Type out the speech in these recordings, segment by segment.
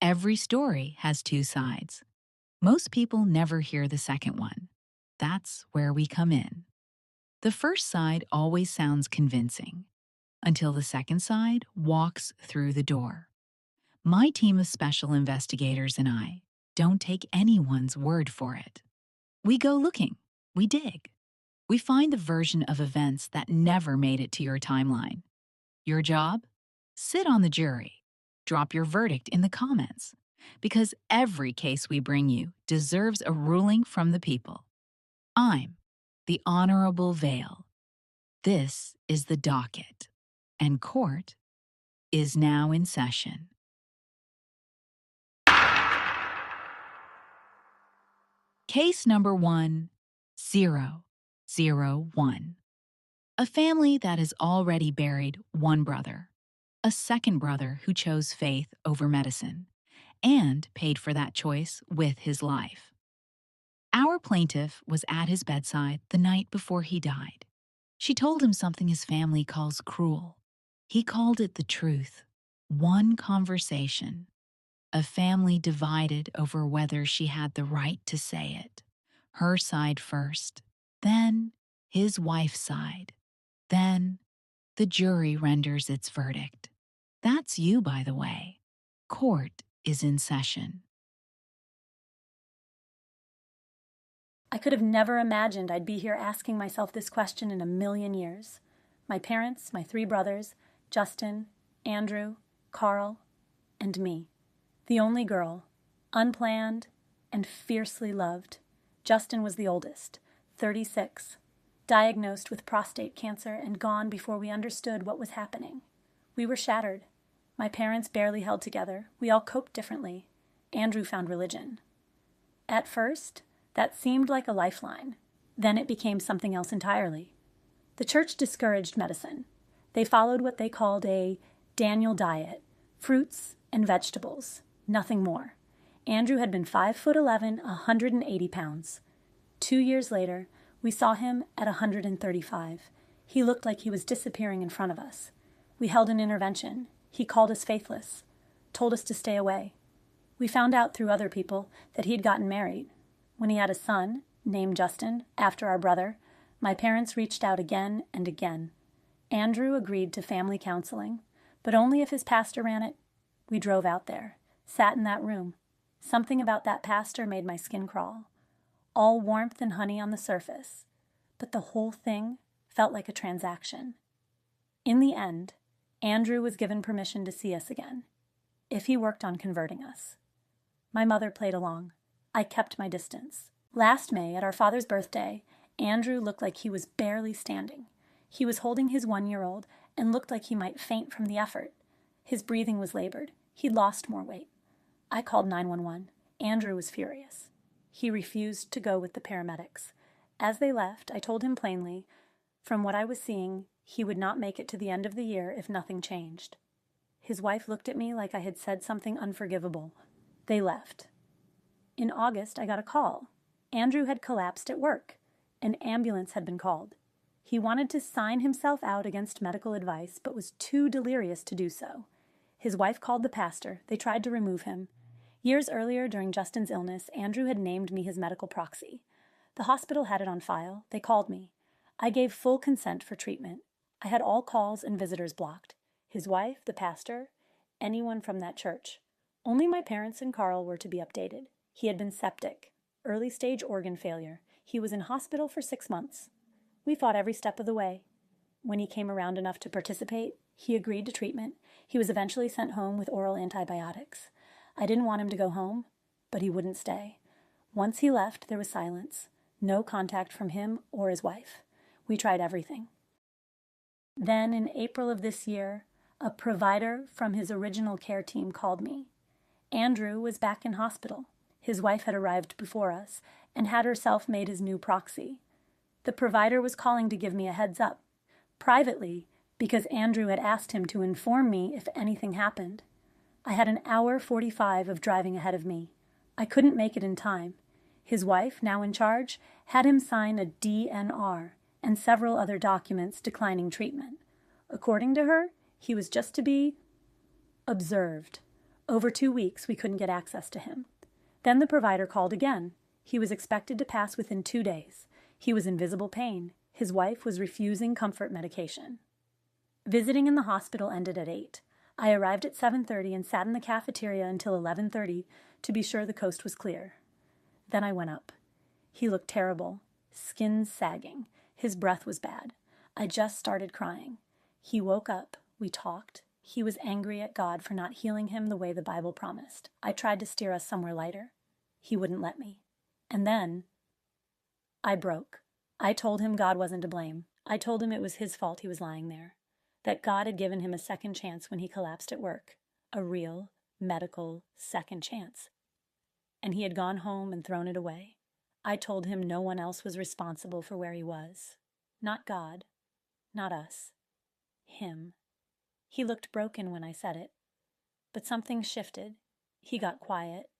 Every story has two sides. Most people never hear the second one. That's where we come in. The first side always sounds convincing until the second side walks through the door. My team of special investigators and I don't take anyone's word for it. We go looking, we dig, we find the version of events that never made it to your timeline. Your job? Sit on the jury. Drop your verdict in the comments. Because every case we bring you deserves a ruling from the people. I'm the Honorable Vale. This is the docket, and court is now in session. Case number 1001. A family that has already buried one brother, a second brother who chose faith over medicine, and paid for that choice with his life. Our plaintiff was at his bedside the night before he died. She told him something his family calls cruel. He called it the truth. One conversation. A family divided over whether she had the right to say it. Her side first, then his wife's side. Then the jury renders its verdict. That's you, by the way. Court is in session. I could have never imagined I'd be here asking myself this question in a million years. My parents, my three brothers, Justin, Andrew, Carl, and me. The only girl, unplanned and fiercely loved. Justin was the oldest, 36, diagnosed with prostate cancer and gone before we understood what was happening. We were shattered. My parents barely held together. We all coped differently. Andrew found religion. At first, that seemed like a lifeline. Then it became something else entirely. The church discouraged medicine. They followed what they called a Daniel diet, fruits and vegetables, nothing more. Andrew had been 5'11", 180 pounds. 2 years later, we saw him at 135. He looked like he was disappearing in front of us. We held an intervention. He called us faithless, told us to stay away. We found out through other people that he'd gotten married. When he had a son, named Justin, after our brother, my parents reached out again and again. Andrew agreed to family counseling, but only if his pastor ran it. We drove out there, sat in that room. Something about that pastor made my skin crawl. All warmth and honey on the surface, but the whole thing felt like a transaction. In the end, Andrew was given permission to see us again, if he worked on converting us. My mother played along. I kept my distance. Last May, at our father's birthday, Andrew looked like he was barely standing. He was holding his 1-year-old and looked like he might faint from the effort. His breathing was labored. He'd lost more weight. I called 911. Andrew was furious. He refused to go with the paramedics. As they left, I told him plainly, from what I was seeing, he would not make it to the end of the year if nothing changed. His wife looked at me like I had said something unforgivable. They left. In August, I got a call. Andrew had collapsed at work. An ambulance had been called. He wanted to sign himself out against medical advice, but was too delirious to do so. His wife called the pastor. They tried to remove him. Years earlier, during Justin's illness, Andrew had named me his medical proxy. The hospital had it on file. They called me. I gave full consent for treatment. I had all calls and visitors blocked. His wife, the pastor, anyone from that church. Only my parents and Carl were to be updated. He had been septic, early-stage organ failure. He was in hospital for 6 months. We fought every step of the way. When he came around enough to participate, he agreed to treatment. He was eventually sent home with oral antibiotics. I didn't want him to go home, but he wouldn't stay. Once he left, there was silence. No contact from him or his wife. We tried everything. Then, in April of this year, a provider from his original care team called me. Andrew was back in hospital. His wife had arrived before us and had herself made his new proxy. The provider was calling to give me a heads up, privately, because Andrew had asked him to inform me if anything happened. I had an hour 45 of driving ahead of me. I couldn't make it in time. His wife, now in charge, had him sign a DNR and several other documents declining treatment. According to her, he was just to be observed. Over 2 weeks, we couldn't get access to him. Then the provider called again. He was expected to pass within 2 days. He was in visible pain. His wife was refusing comfort medication. Visiting in the hospital ended at 8. I arrived at 7:30 and sat in the cafeteria until 11:30 to be sure the coast was clear. Then I went up. He looked terrible, skin sagging. His breath was bad. I just started crying. He woke up. We talked. He was angry at God for not healing him the way the Bible promised. I tried to steer us somewhere lighter. He wouldn't let me. And then I broke. I told him God wasn't to blame. I told him it was his fault he was lying there, that God had given him a second chance when he collapsed at work, a real, medical second chance. And he had gone home and thrown it away. I told him no one else was responsible for where he was. Not God, not us, him. He looked broken when I said it, but something shifted. He got quiet,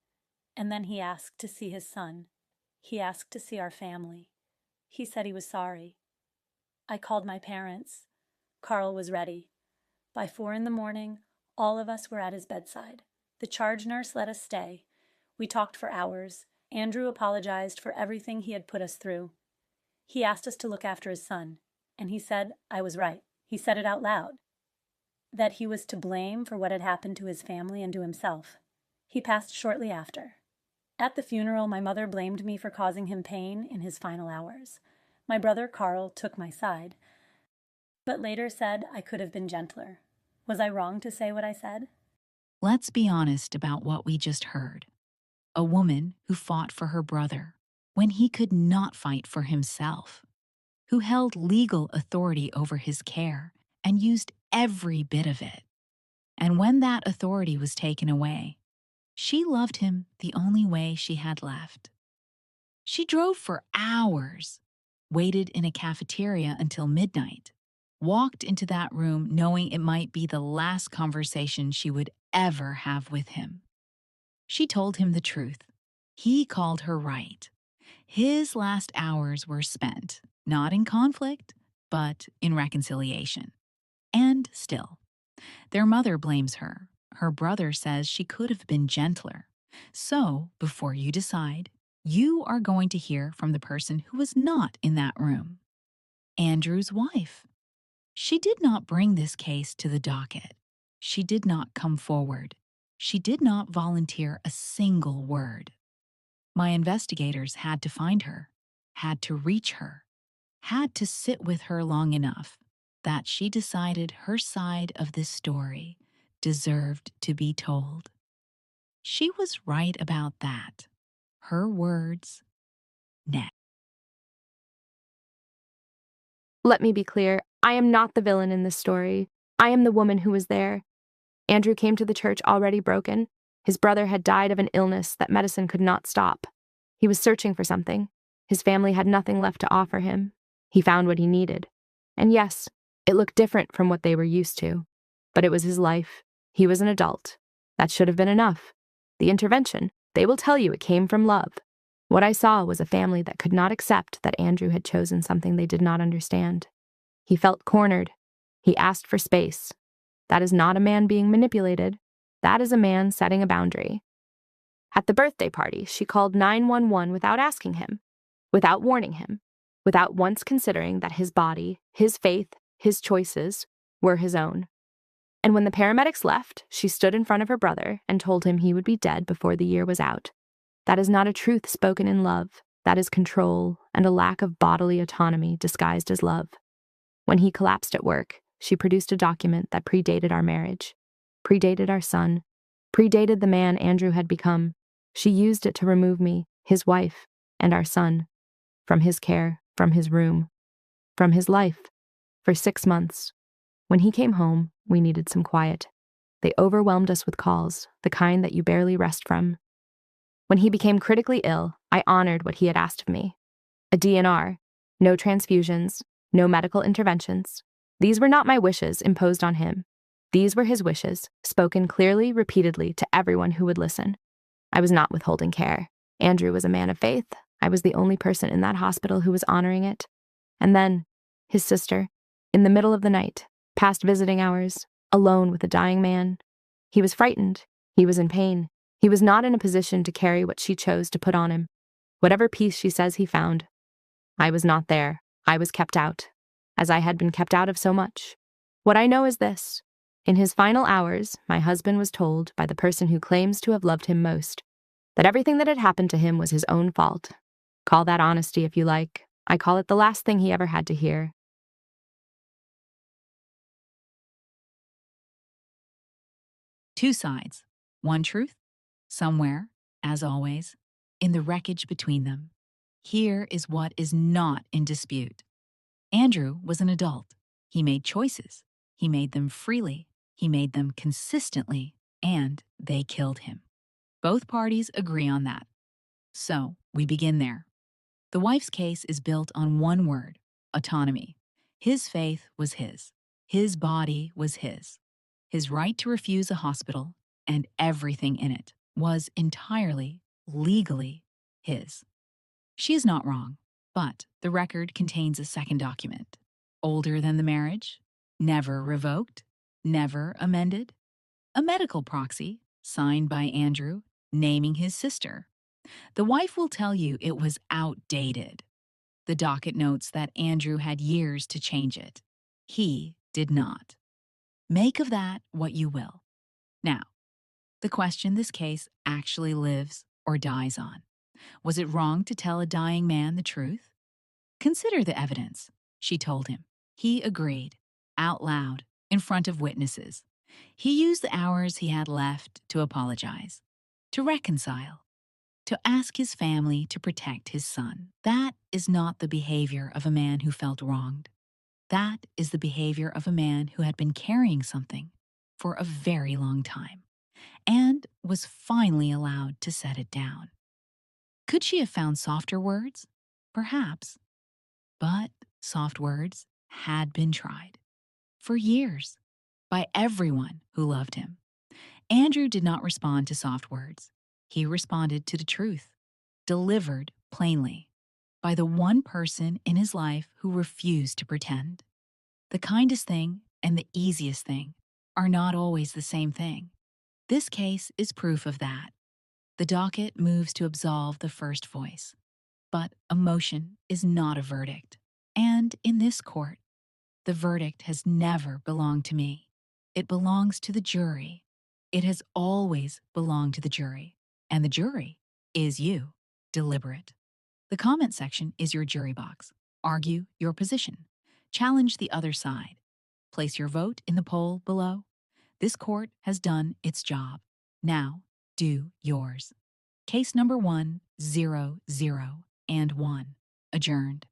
and then he asked to see his son. He asked to see our family. He said he was sorry. I called my parents. Carl was ready. By 4 a.m, all of us were at his bedside. The charge nurse let us stay. We talked for hours. Andrew apologized for everything he had put us through. He asked us to look after his son, and he said I was right. He said it out loud, that he was to blame for what had happened to his family and to himself. He passed shortly after. At the funeral, my mother blamed me for causing him pain in his final hours. My brother Carl took my side, but later said I could have been gentler. Was I wrong to say what I said? Let's be honest about what we just heard. A woman who fought for her brother when he could not fight for himself, who held legal authority over his care and used every bit of it. And when that authority was taken away, she loved him the only way she had left. She drove for hours, waited in a cafeteria until midnight, walked into that room knowing it might be the last conversation she would ever have with him. She told him the truth. He called her right. His last hours were spent, not in conflict, but in reconciliation. And still, their mother blames her. Her brother says she could have been gentler. So, before you decide, you are going to hear from the person who was not in that room. Andrew's wife. She did not bring this case to the docket. She did not come forward. She did not volunteer a single word. My investigators had to find her, had to reach her, had to sit with her long enough that she decided her side of this story deserved to be told. She was right about that. Her words, next. Let me be clear, I am not the villain in this story. I am the woman who was there. Andrew came to the church already broken. His brother had died of an illness that medicine could not stop. He was searching for something. His family had nothing left to offer him. He found what he needed. And yes, it looked different from what they were used to. But it was his life. He was an adult. That should have been enough. The intervention, they will tell you it came from love. What I saw was a family that could not accept that Andrew had chosen something they did not understand. He felt cornered. He asked for space. That is not a man being manipulated. That is a man setting a boundary. At the birthday party, she called 911 without asking him, without warning him, without once considering that his body, his faith, his choices were his own. And when the paramedics left, she stood in front of her brother and told him he would be dead before the year was out. That is not a truth spoken in love. That is control and a lack of bodily autonomy disguised as love. When he collapsed at work, she produced a document that predated our marriage, predated our son, predated the man Andrew had become. She used it to remove me, his wife, and our son, from his care, from his room, from his life, for 6 months. When he came home, we needed some quiet. They overwhelmed us with calls, the kind that you barely rest from. When he became critically ill, I honored what he had asked of me. A DNR, no transfusions, no medical interventions. These were not my wishes imposed on him. These were his wishes, spoken clearly, repeatedly to everyone who would listen. I was not withholding care. Andrew was a man of faith. I was the only person in that hospital who was honoring it. And then, his sister, in the middle of the night, past visiting hours, alone with a dying man. He was frightened. He was in pain. He was not in a position to carry what she chose to put on him. Whatever peace she says he found. I was not there. I was kept out, as I had been kept out of so much. What I know is this. In his final hours, my husband was told by the person who claims to have loved him most that everything that had happened to him was his own fault. Call that honesty if you like. I call it the last thing he ever had to hear. Two sides, one truth, somewhere, as always, in the wreckage between them. Here is what is not in dispute. Andrew was an adult. He made choices. He made them freely. He made them consistently, and they killed him. Both parties agree on that. So, we begin there. The wife's case is built on one word: autonomy. His faith was his. His body was his. His right to refuse a hospital and everything in it was entirely, legally his. She is not wrong, but the record contains a second document. Older than the marriage, never revoked, never amended. A medical proxy, signed by Andrew, naming his sister. The wife will tell you it was outdated. The docket notes that Andrew had years to change it. He did not. Make of that what you will. Now, the question this case actually lives or dies on. Was it wrong to tell a dying man the truth? Consider the evidence, she told him. He agreed, out loud, in front of witnesses. He used the hours he had left to apologize, to reconcile, to ask his family to protect his son. That is not the behavior of a man who felt wronged. That is the behavior of a man who had been carrying something for a very long time and was finally allowed to set it down. Could she have found softer words? Perhaps. But soft words had been tried for years by everyone who loved him. Andrew did not respond to soft words. He responded to the truth, delivered plainly, by the one person in his life who refused to pretend. The kindest thing and the easiest thing are not always the same thing. This case is proof of that. The docket moves to absolve the first voice. But emotion is not a verdict. And in this court, the verdict has never belonged to me. It belongs to the jury. It has always belonged to the jury. And the jury is you, deliberate. The comment section is your jury box. Argue your position. Challenge the other side. Place your vote in the poll below. This court has done its job. Now, do yours. Case number 1, 0, 0, and 1. Adjourned.